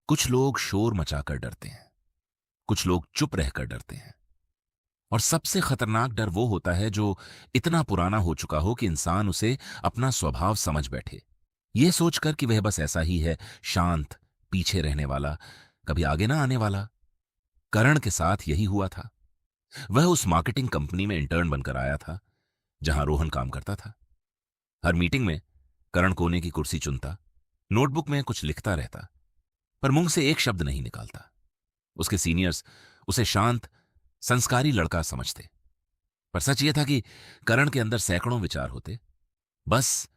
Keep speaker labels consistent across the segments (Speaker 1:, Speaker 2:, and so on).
Speaker 1: कुछ लोग शोर मचाकर डरते हैं, कुछ लोग चुप रहकर डरते हैं। और सबसे खतरनाक डर वो होता है जो इतना पुराना हो चुका हो कि इंसान उसे अपना स्वभाव समझ बैठे, ये सोचकर कि वह बस ऐसा ही है, शांत, पीछे रहने वाला, कभी आगे ना आने वाला। करण के साथ यही हुआ था। वह उस मार्केटिंग कंपनी में इंटर्न बनकर आया था जहां रोहन काम करता था। हर मीटिंग में करण कोने की कुर्सी चुनता, नोटबुक में कुछ लिखता रहता, पर मुंह से एक शब्द नहीं निकालता। उसके सीनियर्स उसे शांत, संस्कारी लड़का समझते, पर सच यह था कि करण के अंदर सैकड़ों विचार होते, बस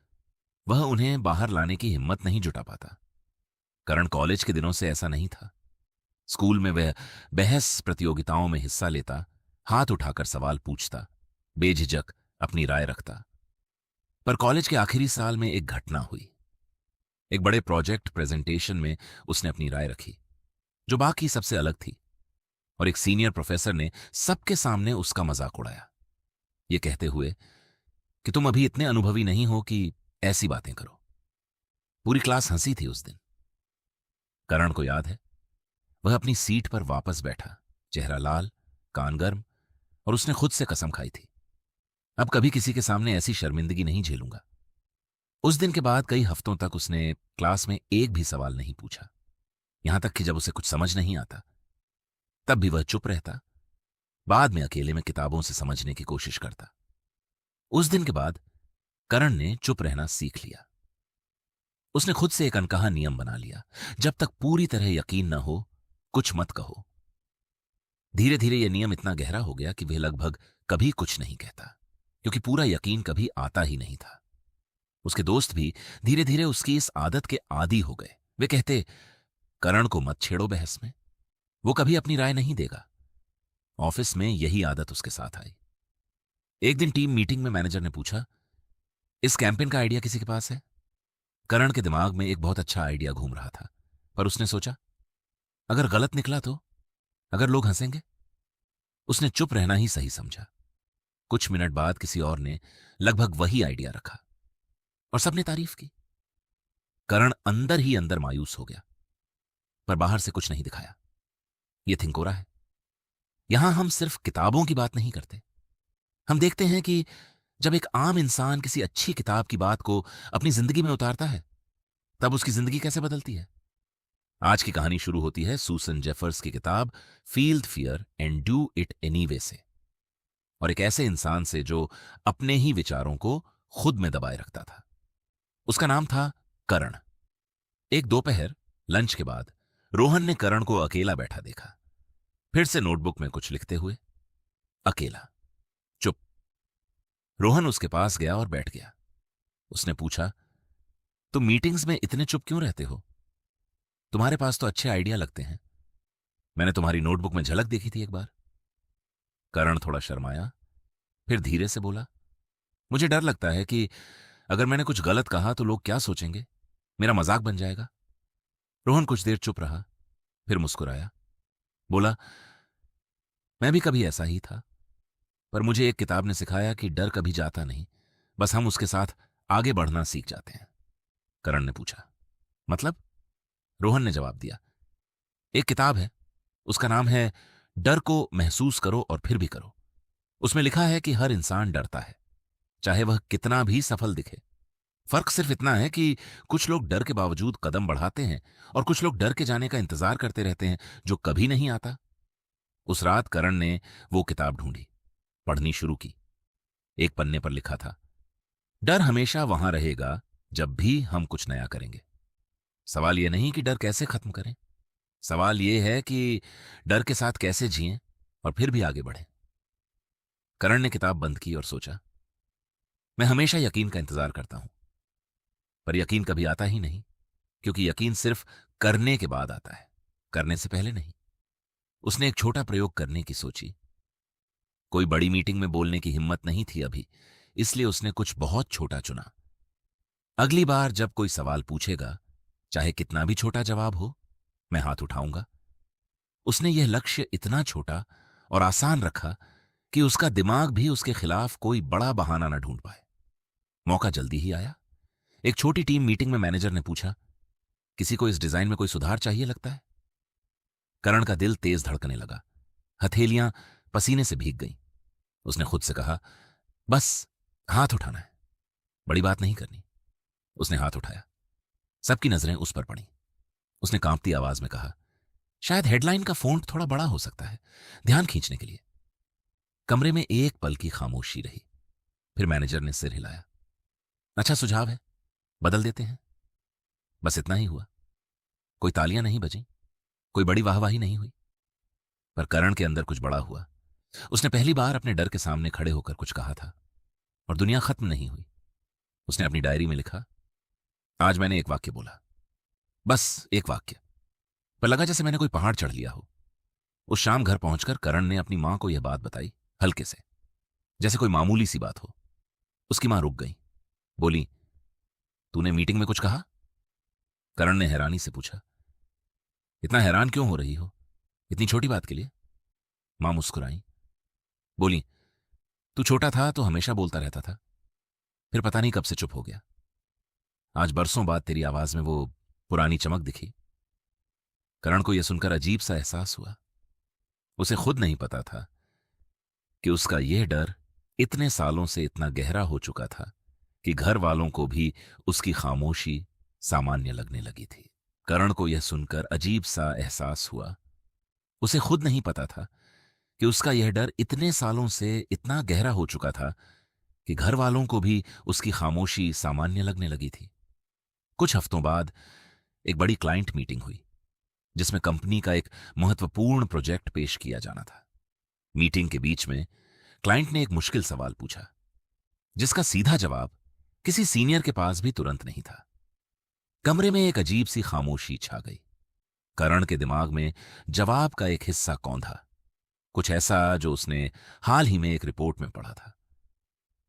Speaker 1: वह उन्हें बाहर लाने की हिम्मत नहीं जुटा पाता। करण कॉलेज के दिनों से ऐसा नहीं था। स्कूल में वह बहस प्रतियोगिताओं में हिस्सा लेता, हाथ उठाकर सवाल पूछता, बेझिझक अपनी राय रखता। पर कॉलेज के आखिरी साल में एक घटना हुई। एक बड़े प्रोजेक्ट प्रेजेंटेशन में उसने अपनी राय रखी, जो बाकी सबसे अलग थी, और एक सीनियर प्रोफेसर ने सबके सामने उसका मजाक उड़ाया, ये कहते हुए कि तुम अभी इतने अनुभवी नहीं हो कि ऐसी बातें करो। पूरी क्लास हंसी थी उस दिन। करण को याद है, वह अपनी सीट पर वापस बैठा, चेहरा लाल, कान गर्म, और उसने खुद से कसम खाई थी, अब कभी किसी के सामने ऐसी शर्मिंदगी नहीं झेलूंगा। उस दिन के बाद कई हफ्तों तक उसने क्लास में एक भी सवाल नहीं पूछा। यहां तक कि जब उसे कुछ समझ नहीं आता तब भी वह चुप रहता, बाद में अकेले में किताबों से समझने की कोशिश करता। उस दिन के बाद करण ने चुप रहना सीख लिया। उसने खुद से एक अनकहा नियम बना लिया, जब तक पूरी तरह यकीन न हो कुछ मत कहो। धीरे धीरे यह नियम इतना गहरा हो गया कि वह लगभग कभी कुछ नहीं कहता, क्योंकि पूरा यकीन कभी आता ही नहीं था। उसके दोस्त भी धीरे धीरे उसकी इस आदत के आदी हो गए। वे कहते, करण को मत छेड़ो बहस में, वो कभी अपनी राय नहीं देगा। ऑफिस में यही आदत उसके साथ आई। एक दिन टीम मीटिंग में मैनेजर ने पूछा, इस कैंपेन का आइडिया किसी के पास है? करण के दिमाग में एक बहुत अच्छा आइडिया घूम रहा था, पर उसने सोचा, अगर गलत निकला तो, अगर लोग हंसेंगे। उसने चुप रहना ही सही समझा। कुछ मिनट बाद किसी और ने लगभग वही आइडिया रखा और सबने तारीफ की। करण अंदर ही अंदर मायूस हो गया, पर बाहर से कुछ नहीं दिखाया। यह थिंकोरा है। यहां हम सिर्फ किताबों की बात नहीं करते। हम देखते हैं कि जब एक आम इंसान किसी अच्छी किताब की बात को अपनी जिंदगी में उतारता है, तब उसकी जिंदगी कैसे बदलती है। आज की कहानी शुरू होती है सूसन जेफर्स की किताब feel the fear and do it anyway से, और एक ऐसे इंसान से जो अपने ही विचारों को खुद में दबाए रखता था। उसका नाम था करण। एक दोपहर लंच के बाद रोहन ने करण को अकेला बैठा देखा, फिर से नोटबुक में कुछ लिखते हुए। अकेला, चुप। रोहन उसके पास गया और बैठ गया। उसने पूछा, तुम मीटिंग्स में इतने चुप क्यों रहते हो? तुम्हारे पास तो अच्छे आइडिया लगते हैं। मैंने तुम्हारी नोटबुक में झलक देखी थी एक बार। करण थोड़ा शर्माया, फिर धीरे से बोला, मुझे डर लगता है कि अगर मैंने कुछ गलत कहा तो लोग क्या सोचेंगे, मेरा मजाक बन जाएगा। रोहन कुछ देर चुप रहा, फिर मुस्कुराया, बोला, मैं भी कभी ऐसा ही था, पर मुझे एक किताब ने सिखाया कि डर कभी जाता नहीं, बस हम उसके साथ आगे बढ़ना सीख जाते हैं। करण ने पूछा, मतलब? रोहन ने जवाब दिया, एक किताब है, उसका नाम है डर को महसूस करो और फिर भी करो। उसमें लिखा है कि हर इंसान डरता है, चाहे वह कितना भी सफल दिखे। फर्क सिर्फ इतना है कि कुछ लोग डर के बावजूद कदम बढ़ाते हैं और कुछ लोग डर के जाने का इंतजार करते रहते हैं, जो कभी नहीं आता। उस रात करण ने वो किताब ढूंढी, पढ़नी शुरू की। एक पन्ने पर लिखा था, डर हमेशा वहां रहेगा जब भी हम कुछ नया करेंगे। सवाल यह नहीं कि डर कैसे खत्म करें, सवाल यह है कि डर के साथ कैसे जिएं और फिर भी आगे बढ़ें। करण ने किताब बंद की और सोचा, मैं हमेशा यकीन का इंतजार करता हूं, पर यकीन कभी आता ही नहीं, क्योंकि यकीन सिर्फ करने के बाद आता है, करने से पहले नहीं। उसने एक छोटा प्रयोग करने की सोची। कोई बड़ी मीटिंग में बोलने की हिम्मत नहीं थी अभी, इसलिए उसने कुछ बहुत छोटा चुना। अगली बार जब कोई सवाल पूछेगा, चाहे कितना भी छोटा जवाब हो, मैं हाथ उठाऊंगा। उसने यह लक्ष्य इतना छोटा और आसान रखा कि उसका दिमाग भी उसके खिलाफ कोई बड़ा बहाना न ढूंढ पाए। मौका जल्दी ही आया। एक छोटी टीम मीटिंग में मैनेजर ने पूछा, किसी को इस डिजाइन में कोई सुधार चाहिए लगता है। करण का दिल तेज धड़कने लगा, हथेलियां पसीने से भीग गईं। उसने खुद से कहा, बस हाथ उठाना है, बड़ी बात नहीं करनी। उसने हाथ उठाया। सबकी नजरें उस पर पड़ी। उसने कांपती आवाज में कहा, शायद हेडलाइन का फोंट थोड़ा बड़ा हो सकता है, ध्यान खींचने के लिए। कमरे में एक पल की खामोशी रही। फिर मैनेजर ने सिर हिलाया। अच्छा सुझाव है, बदल देते हैं। बस इतना ही हुआ। कोई तालियां नहीं बजीं, कोई बड़ी वाहवाही नहीं हुई। पर करण के अंदर कुछ बड़ा हुआ। उसने पहली बार अपने डर के सामने खड़े होकर कुछ कहा था, और दुनिया खत्म नहीं हुई। उसने अपनी डायरी में लिखा, आज मैंने एक वाक्य बोला, बस एक वाक्य। पर लगा जैसे मैंने कोई पहाड़ चढ़ लिया हो। उस शाम घर पहुंचकर करण ने अपनी मां को यह बात बताई, हल्के से, जैसे कोई मामूली सी बात हो। उसकी मां रुक गई, बोली, तूने मीटिंग में कुछ कहा? करण ने हैरानी से पूछा, इतना हैरान क्यों हो रही हो, इतनी छोटी बात के लिए? मां मुस्कुराई, बोली, तू छोटा था तो हमेशा बोलता रहता था, फिर पता नहीं कब से चुप हो गया। आज बरसों बाद तेरी आवाज में वो पुरानी चमक दिखी। करण को यह सुनकर अजीब सा एहसास हुआ। उसे खुद नहीं पता था कि उसका यह डर इतने सालों से इतना गहरा हो चुका था कि घर वालों को भी उसकी खामोशी सामान्य लगने लगी थी। करण को यह सुनकर अजीब सा एहसास हुआ। उसे खुद नहीं पता था कि उसका यह डर इतने सालों से इतना गहरा हो चुका था कि घर वालों को भी उसकी खामोशी सामान्य लगने लगी थी। कुछ हफ्तों बाद एक बड़ी क्लाइंट मीटिंग हुई, जिसमें कंपनी का एक महत्वपूर्ण प्रोजेक्ट पेश किया जाना था। मीटिंग के बीच में क्लाइंट ने एक मुश्किल सवाल पूछा, जिसका सीधा जवाब किसी सीनियर के पास भी तुरंत नहीं था। कमरे में एक अजीब सी खामोशी छा गई। करण के दिमाग में जवाब का एक हिस्सा कौंधा, कुछ ऐसा जो उसने हाल ही में एक रिपोर्ट में पढ़ा था।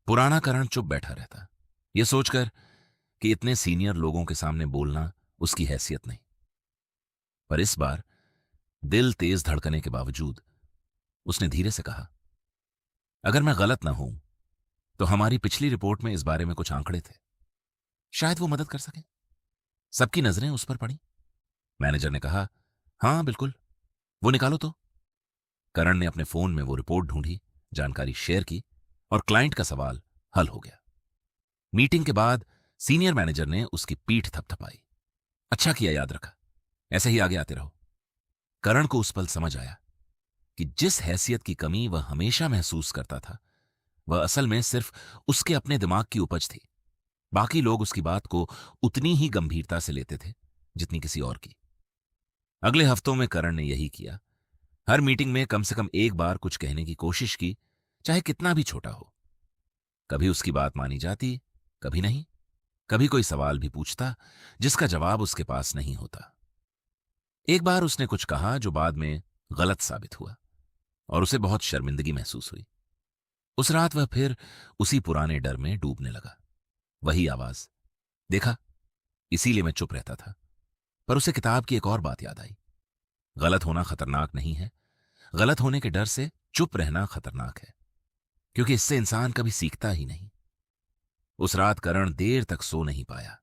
Speaker 1: पुराना करण चुप बैठा रहता, यह सोचकर कि इतने सीनियर लोगों के सामने बोलना उसकी हैसियत नहीं। पर इस बार दिल तेज धड़कने के बावजूद उसने धीरे से कहा, अगर मैं गलत ना हूं तो हमारी पिछली रिपोर्ट में इस बारे में कुछ आंकड़े थे, शायद वो मदद कर सके। सबकी नजरें उस पर पड़ी। मैनेजर ने कहा, हां बिल्कुल, वो निकालो तो। करण ने अपने फोन में वो रिपोर्ट ढूंढी, जानकारी शेयर की, और क्लाइंट का सवाल हल हो गया। मीटिंग के बाद सीनियर मैनेजर ने उसकी पीठ थपथपाई। अच्छा किया याद रखा, ऐसे ही आगे आते रहो। करण को उस पल समझ आया कि जिस हैसियत की कमी वह हमेशा महसूस करता था, वह असल में सिर्फ उसके अपने दिमाग की उपज थी। बाकी लोग उसकी बात को उतनी ही गंभीरता से लेते थे जितनी किसी और की। अगले हफ्तों में करण ने यही किया। हर मीटिंग में कम से कम एक बार कुछ कहने की कोशिश की, चाहे कितना भी छोटा हो। कभी उसकी बात मानी जाती, कभी नहीं। कभी कोई सवाल भी पूछता जिसका जवाब उसके पास नहीं होता। एक बार उसने कुछ कहा जो बाद में गलत साबित हुआ, और उसे बहुत शर्मिंदगी महसूस हुई। उस रात वह फिर उसी पुराने डर में डूबने लगा। वही आवाज, देखा, इसीलिए मैं चुप रहता था। पर उसे किताब की एक और बात याद आई, गलत होना खतरनाक नहीं है, गलत होने के डर से चुप रहना खतरनाक है, क्योंकि इससे इंसान कभी सीखता ही नहीं। उस रात करण देर तक सो नहीं पाया।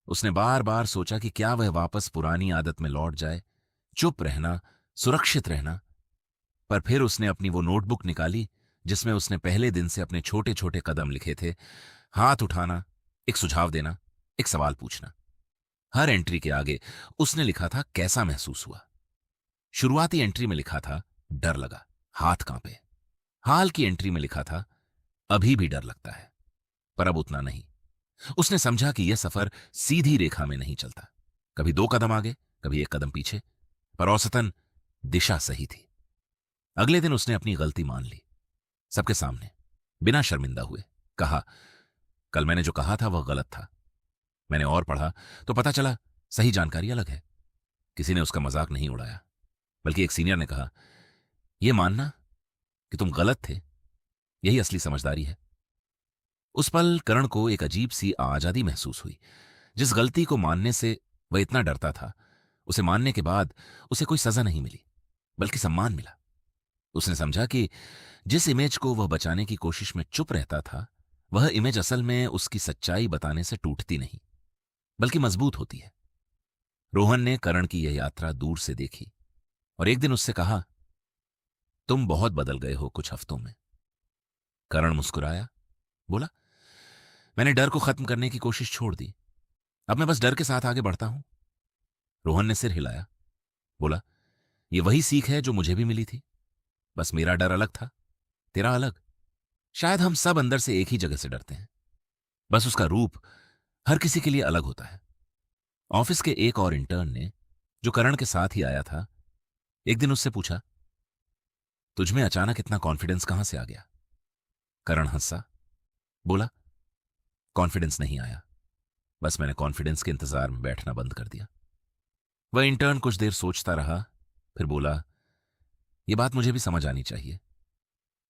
Speaker 1: उसने बार बार सोचा कि क्या वह वापस पुरानी आदत में लौट जाए, चुप रहना, सुरक्षित रहना। पर फिर उसने अपनी वो नोटबुक निकाली जिसमें उसने पहले दिन से अपने छोटे छोटे कदम लिखे थे। हाथ उठाना, एक सुझाव देना, एक सवाल पूछना। हर एंट्री के आगे उसने लिखा था कैसा महसूस हुआ। शुरुआती एंट्री में लिखा था डर लगा, हाथ कांपे। हाल की एंट्री में लिखा था अभी भी डर लगता है, पर अब उतना नहीं। उसने समझा कि यह सफर सीधी रेखा में नहीं चलता, कभी 2 कदम आगे, कभी 1 कदम पीछे, पर औसतन दिशा सही थी। अगले दिन उसने अपनी गलती मान ली, सबके सामने, बिना शर्मिंदा हुए। कहा, कल मैंने जो कहा था वह गलत था। मैंने और पढ़ा तो पता चला सही जानकारी अलग है। किसी ने उसका मजाक नहीं उड़ाया, बल्कि एक सीनियर ने कहा, यह मानना कि तुम गलत थे, यही असली समझदारी है। उस पल करण को एक अजीब सी आजादी महसूस हुई। जिस गलती को मानने से वह इतना डरता था, उसे मानने के बाद उसे कोई सजा नहीं मिली, बल्कि सम्मान मिला। उसने समझा कि जिस इमेज को वह बचाने की कोशिश में चुप रहता था, वह इमेज असल में उसकी सच्चाई बताने से टूटती नहीं, बल्कि मजबूत होती है। रोहन ने करण की यह यात्रा दूर से देखी और एक दिन उससे कहा, तुम बहुत बदल गए हो कुछ हफ्तों में। करण मुस्कुराया, बोला, मैंने डर को खत्म करने की कोशिश छोड़ दी। अब मैं बस डर के साथ आगे बढ़ता हूं। रोहन ने सिर हिलाया, बोला, ये वही सीख है जो मुझे भी मिली थी। बस मेरा डर अलग था, तेरा अलग। शायद हम सब अंदर से एक ही जगह से डरते हैं, बस उसका रूप हर किसी के लिए अलग होता है। ऑफिस के एक और इंटर्न ने, जो करण के साथ ही आया था, एक दिन उससे पूछा, तुझमें अचानक इतना कॉन्फिडेंस कहां से आ गया? करण हंसा, बोला, कॉन्फिडेंस नहीं आया, बस मैंने कॉन्फिडेंस के इंतजार में बैठना बंद कर दिया। वह इंटर्न कुछ देर सोचता रहा, फिर बोला, यह बात मुझे भी समझ आनी चाहिए।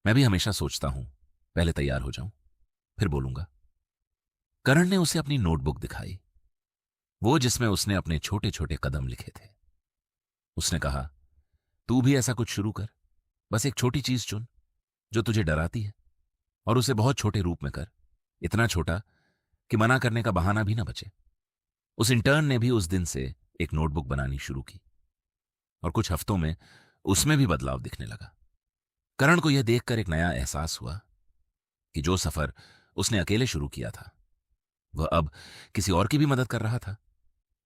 Speaker 1: मैं भी हमेशा सोचता हूं, पहले तैयार हो जाऊं, फिर बोलूंगा। करण ने उसे अपनी नोटबुक दिखाई, वो जिसमें उसने अपने छोटे छोटे कदम लिखे थे। उसने कहा, तू भी ऐसा कुछ शुरू कर। बस एक छोटी चीज चुन जो तुझे डराती है, और उसे बहुत छोटे रूप में कर, इतना छोटा कि मना करने का बहाना भी ना बचे। उस इंटर्न ने भी उस दिन से एक नोटबुक बनानी शुरू की और कुछ हफ्तों में उसमें भी बदलाव दिखने लगा। करण को यह देखकर एक नया एहसास हुआ कि जो सफर उसने अकेले शुरू किया था, वह अब किसी और की भी मदद कर रहा था,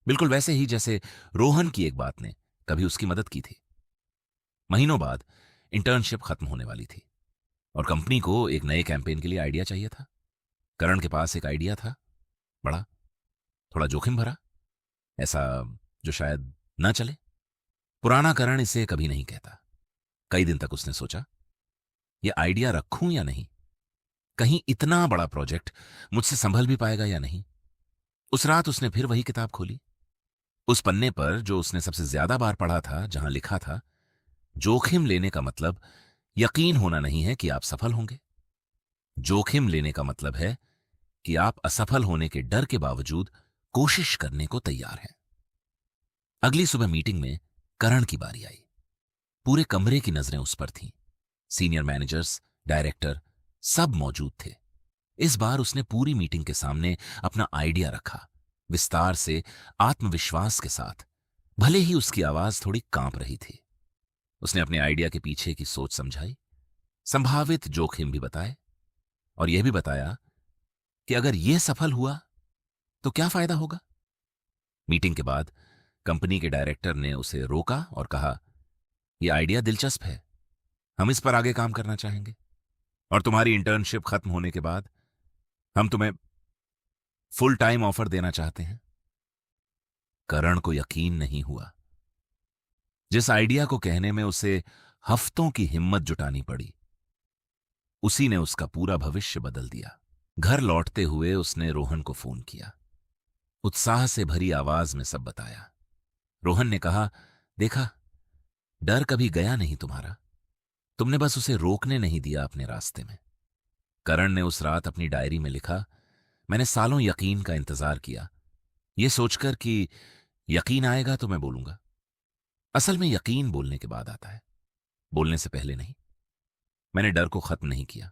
Speaker 1: बिल्कुल वैसे ही जैसे रोहन की एक बात ने कभी उसकी मदद की थी। महीनों बाद इंटर्नशिप खत्म होने वाली थी और कंपनी को एक नए कैंपेन के लिए आइडिया चाहिए था। करण के पास एक आइडिया था, बड़ा, थोड़ा जोखिम भरा, ऐसा जो शायद ना चले। पुराना करण इसे कभी नहीं कहता। कई दिन तक उसने सोचा, यह आइडिया रखूं या नहीं, कहीं इतना बड़ा प्रोजेक्ट मुझसे संभल भी पाएगा या नहीं। उस रात उसने फिर वही किताब खोली, उस पन्ने पर जो उसने सबसे ज्यादा बार पढ़ा था, जहां लिखा था, जोखिम लेने का मतलब यकीन होना नहीं है कि आप सफल होंगे। जोखिम लेने का मतलब है कि आप असफल होने के डर के बावजूद कोशिश करने को तैयार हैं। अगली सुबह मीटिंग में करण की बारी आई। पूरे कमरे की नजरें उस पर थीं। सीनियर मैनेजर्स, डायरेक्टर, सब मौजूद थे। इस बार उसने पूरी मीटिंग के सामने अपना आइडिया रखा, विस्तार से, आत्मविश्वास के साथ, भले ही उसकी आवाज थोड़ी कांप रही थी। उसने अपने आइडिया के पीछे की सोच समझाई, संभावित जोखिम भी बताए, और यह भी बताया कि अगर यह सफल हुआ तो क्या फायदा होगा। मीटिंग के बाद कंपनी के डायरेक्टर ने उसे रोका और कहा, यह आइडिया दिलचस्प है, हम इस पर आगे काम करना चाहेंगे, और तुम्हारी इंटर्नशिप खत्म होने के बाद हम तुम्हें फुल टाइम ऑफर देना चाहते हैं। करण को यकीन नहीं हुआ। जिस आइडिया को कहने में उसे हफ्तों की हिम्मत जुटानी पड़ी, उसी ने उसका पूरा भविष्य बदल दिया। घर लौटते हुए उसने रोहन को फोन किया, उत्साह से भरी आवाज में सब बताया। रोहन ने कहा, देखा, डर कभी गया नहीं तुम्हारा, तुमने बस उसे रोकने नहीं दिया अपने रास्ते में। करण ने उस रात अपनी डायरी में लिखा, मैंने सालों यकीन का इंतजार किया, यह सोचकर कि यकीन आएगा तो मैं बोलूंगा। असल में यकीन बोलने के बाद आता है, बोलने से पहले नहीं। मैंने डर को खत्म नहीं किया,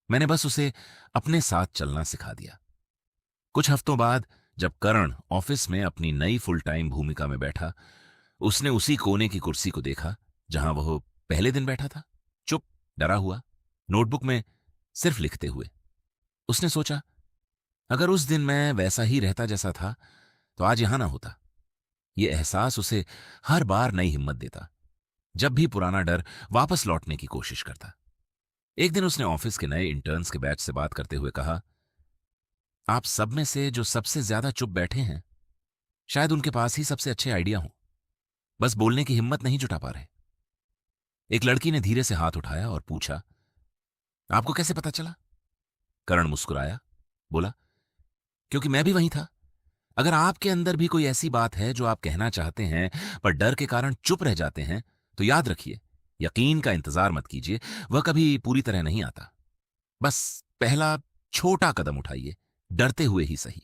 Speaker 1: मैंने बस उसे अपने साथ चलना सिखा दिया। कुछ हफ्तों बाद जब करण ऑफिस में अपनी नई फुल टाइम भूमिका में बैठा, उसने उसी कोने की कुर्सी को देखा जहां वह पहले दिन बैठा था, चुप, डरा हुआ, नोटबुक में सिर्फ लिखते हुए। उसने सोचा, अगर उस दिन मैं वैसा ही रहता जैसा था तो आज यहां ना होता। यह एहसास उसे हर बार नई हिम्मत देता, जब भी पुराना डर वापस लौटने की कोशिश करता। एक दिन उसने ऑफिस के नए इंटर्न्स के बैच से बात करते हुए कहा, आप सब में से जो सबसे ज्यादा चुप बैठे हैं, शायद उनके पास ही सबसे अच्छे आइडिया हों, बस बोलने की हिम्मत नहीं जुटा पा रहे। एक लड़की ने धीरे से हाथ उठाया और पूछा, आपको कैसे पता चला? करण मुस्कुराया, बोला, क्योंकि मैं भी वहीं था। अगर आपके अंदर भी कोई ऐसी बात है जो आप कहना चाहते हैं पर डर के कारण चुप रह जाते हैं, तो याद रखिए, यकीन का इंतजार मत कीजिए, वह कभी पूरी तरह नहीं आता। बस पहला छोटा कदम उठाइए, डरते हुए ही सही।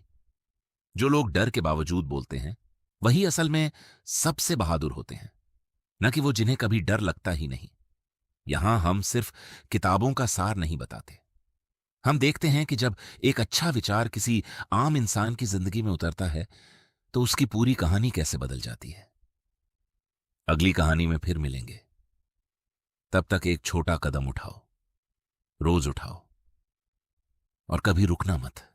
Speaker 1: जो लोग डर के बावजूद बोलते हैं, वही असल में सबसे बहादुर होते हैं, न कि वो जिन्हें कभी डर लगता ही नहीं। यहां हम सिर्फ किताबों का सार नहीं बताते, हम देखते हैं कि जब एक अच्छा विचार किसी आम इंसान की जिंदगी में उतरता है तो उसकी पूरी कहानी कैसे बदल जाती है। अगली कहानी में फिर मिलेंगे। तब तक एक छोटा कदम उठाओ, रोज उठाओ, और कभी रुकना मत।